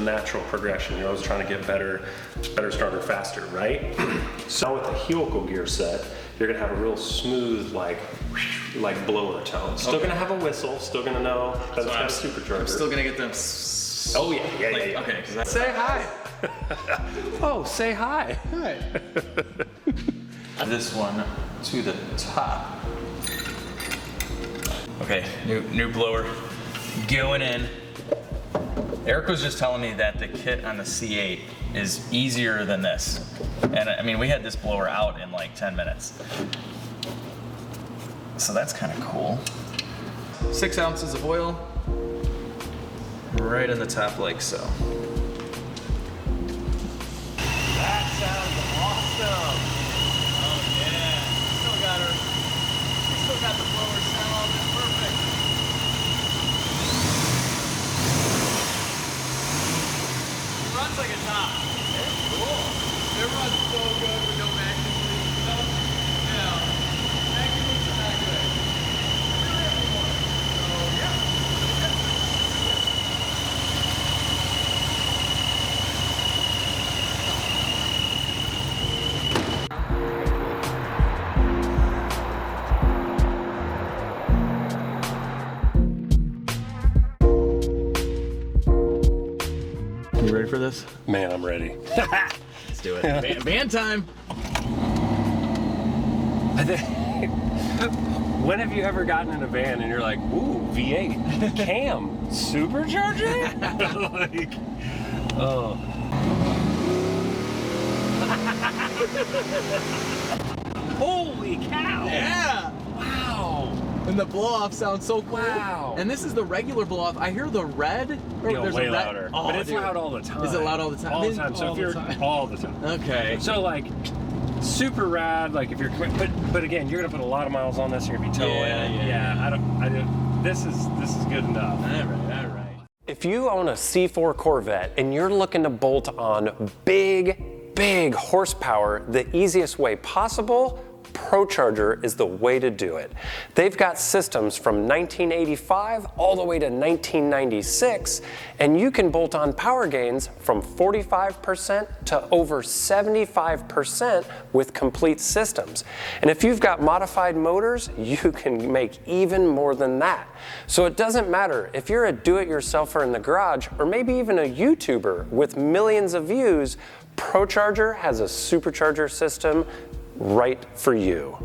natural progression. You're always trying to get better, stronger, faster, right? So with the helical gear set, you're gonna have a real smooth, like blower tone. Still gonna have a whistle, still gonna know that it's got a supercharger. I'm still gonna get them. Oh yeah. Okay. Say hi. Oh, say hi. Hi. This one to the top. Okay, new blower going in. Eric was just telling me that the kit on the C8 is easier than this. And I mean, we had this blower out in like 10 minutes. So that's kind of cool. 6 ounces of oil, right in the top like so. That sounds awesome. Oh yeah, still got the blower sound, it's perfect. It runs like a top. It's cool. It runs so good with no vacuum leaks. Yeah, vacuum leaks are not good. Really anymore. So yeah. You ready for this? Man, I'm ready. Let's do it. Band time. When have you ever gotten in a van and you're like, ooh, V8, cam, supercharger? Like, oh. Holy cow! Yeah! Wow! And the blow-off sounds so cool. Wow. And this is the regular blow-off. I hear the red. Or Yo, there's way a red. louder. Oh, but it's dude. loud all the time. Is it loud all the time? All the time. So all if you're the time. all the time. Okay. So like, super rad. Like if you're, but again, you're gonna put a lot of miles on this. You're gonna be towing. Yeah. I don't. This is good enough. All right. If you own a C4 Corvette and you're looking to bolt on big horsepower the easiest way possible, ProCharged is the way to do it. They've got systems from 1985 all the way to 1996, and you can bolt on power gains from 45% to over 75% with complete systems. And if you've got modified motors, you can make even more than that. So it doesn't matter if you're a do-it-yourselfer in the garage or maybe even a YouTuber with millions of views, ProCharged has a supercharger system right for you.